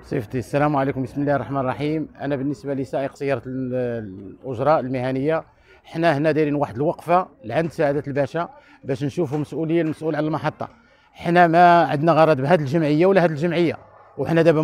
صيفطي، السلام عليكم. بسم الله الرحمن الرحيم. انا بالنسبه لي سائق سياره الاجره المهنيه. حنا هنا دايرين واحد الوقفه لعند سعاده الباشا باش نشوفوا مسؤوليه المسؤول على المحطه. حنا ما عندنا غرض بهذه الجمعيه ولا هذه الجمعيه، وحنا دابا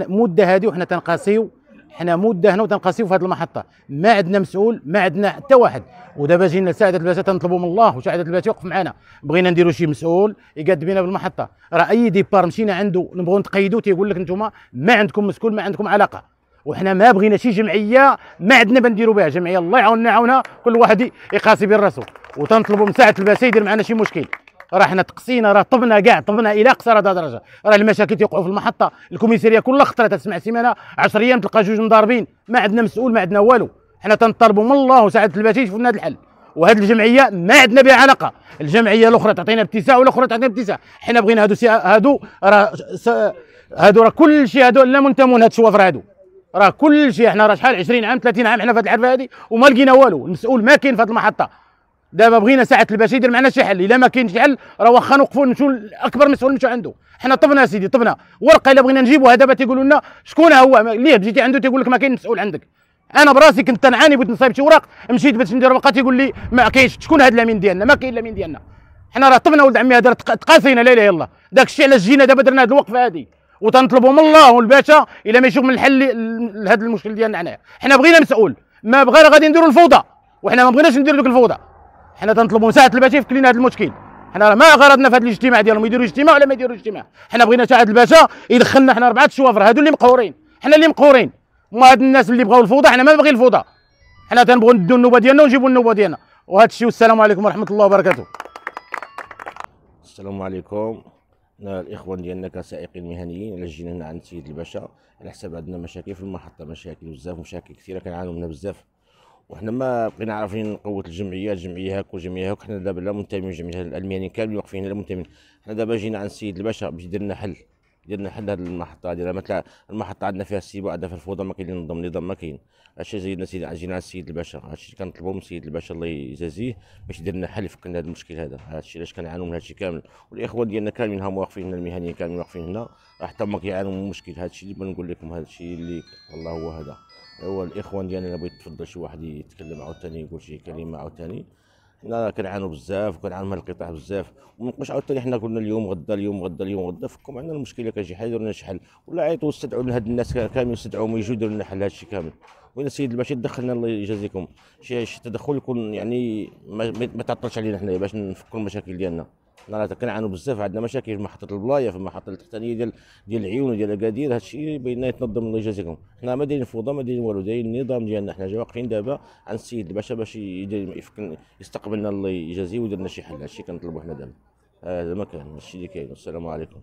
مده هذه وحنا تنقاسيو. حنا مده هنا وتنقاسيو في هذه المحطه، ما عندنا مسؤول، ما عندنا حتى واحد. ودابا جينا لسعاده الباشا تنطلبوا من الله وسعاده الباشا يوقف معنا. بغينا نديروا شي مسؤول يقاد بينا بالمحطه. راه اي ديبار مشينا عنده نبغوا نتقيدوا تيقول لك انتم ما عندكم مسؤول، ما عندكم علاقه. وحنا ما بغينا شي جمعيه ما عندنا بنديروا بها جمعيه. الله يعاوننا يعاونها، كل واحد يقاسي بين راسو. وتنطلبوا من سعاده الباشا يدير معنا شي مشكل. راه حنا تقصينا، راه طبنا كاع، طبنا الى اقصى درجه. راه المشاكل تيوقعوا في المحطه، الكوميساريه كل خطره تسمع سيمانه 10 ايام تلقى جوج مضاربين. ما عندنا مسؤول، ما عندنا والو. حنا تنطلبوا من الله وسعاده الباشا يشوف لنا هذا الحل. وهذه الجمعيه ما عندنا بها علاقه. الجمعيه الاخرى تعطينا باتساع والاخرى تعطينا باتساع. حنا بغينا هادو راه كل شيء، هادو لا منتمون هاد الشوافر هادو. راه كل شيء، حنا راه شحال 20 عام 30 عام حنا في هذه الحرفه هذه وما لقينا والو. المسؤول ما كاين في هذه المحطه. دابا بغينا ساعه الباشا يدير معنا شي حل. الا ما كاينش شي حل راه واخا نوقفوا نمشيو لاكبر مسؤول نمشيو عنده. حنا طبنا سيدي، طبنا ورقه الا بغينا نجيبوها. دابا تيقولوا لنا شكون هو ليه جيتي عنده تيقول لك ما كاين مسؤول عندك. انا براسي كنت تنعاني، بغيت نصايب شي اوراق، مشيت باش ندير ورقه تيقول لي ما كاينش. شكون هذا الامين ديالنا؟ ما كاين الامين ديالنا. حنا راه طبنا ولد عمي، هذا تقاسينا لا اله الا الله. داك الشيء علاش جينا دابا درنا هذه الوقفه هذه، وتنطلبوا من الله والباشا الا ما يشوف من الحل لهذا المشكل ديالنا. حنايا حنا بغينا مسؤول، ما بغينا غادي نديروا الفوضى، وحنا ما بغيناش نديروا ديك الفوضى. حنا تنطلبوا مساعده الباشا يفك لنا هذا المشكل. حنا راه ما غرضنا في هذا الاجتماع ديالهم يديروا اجتماع ولا ما يديروش اجتماع. حنا بغينا ساعه الباشا يدخلنا. حنا 4 شوافر هادو اللي مقهورين، حنا اللي مقهورين. وما هاد الناس اللي بغاو الفوضى، حنا ما باغيين الفوضى. حنا تنبغوا ندوا النوبه ديالنا ونجيبوا النوبه ديالنا. وهذا الشيء، والسلام عليكم ورحمه الله وبركاته. السلام عليكم. حنا الاخوان ديالنا كسائقين مهنيين الا جينا هنا عند سيد الباشا على حساب عندنا مشاكل في المحطه، مشاكل بزاف، مشاكل كثيره كنعانوا منها بزاف. وحنا ما بقينا عارفين نقوة الجمعيه، جمعيه هاك وجمعيه هاك. حنا دابا لا منتمين للجمعيه المهنيين كاملين واقفين لا منتمين. حنا دابا جينا عند السيد الباشا باش يدير لنا حل، يدير لنا حل هذه المحطه هذه. مثلا المحطه عندنا فيها السيبه، عندنا فيها الفوضى، ما كاين نظام ما كاين. هادشي زيدنا جينا عند السيد الباشا. هادشي كنطلبوا من السيد الباشا الله يجازيه باش يدير لنا حل يفك لنا هذا المشكل هذا. هادشي علاش كنعانوا من هادشي كامل. والاخوان ديالنا كاملين هم واقفين هنا، المهنيين كاملين واقفين هنا، حتى هما كيعانوا من المشكل. هادشي اللي بغيت نقول لكم، هادشي اللي والله هو هذا. هو الاخوان ديالنا بغيت تفضل شي واحد يتكلم عاوتاني يقول شي كلمه عاوتاني. حنا كنعانوا بزاف وكنعانوا من القطاع بزاف، وما نبقاوش عاوتاني حنا قلنا اليوم غدا، اليوم غدا، اليوم غدا. فكم عندنا المشكله كنجي حل يديروا لنا شي حل، ولا عيطوا استدعوا لنا هاد الناس كاملين، استدعوهم يجوا يديروا لنا حل هادشي كامل. وين السيد الباشا يدخلنا الله يجازيكم شي تدخل يكون يعني ما تعطلش علينا حنايا باش نفكوا المشاكل ديالنا. حنا راه كنعانوا بزاف، عندنا مشاكل في محطه البلايه، في المحطه التحتانيه ديال العيون وديال اكادير. هادشي بينا يتنظم الله يجازيكم. حنا ما دايرين فوضى، ما دايرين والو، دايرين النظام ديالنا. حنا جا واقفين دابا عند السيد الباشا باش يستقبلنا الله يجازيه ويدير لنا شي حل. هادشي كنطلبوا حنا دابا. هذا ما كان، هادشي اللي كاين. والسلام عليكم.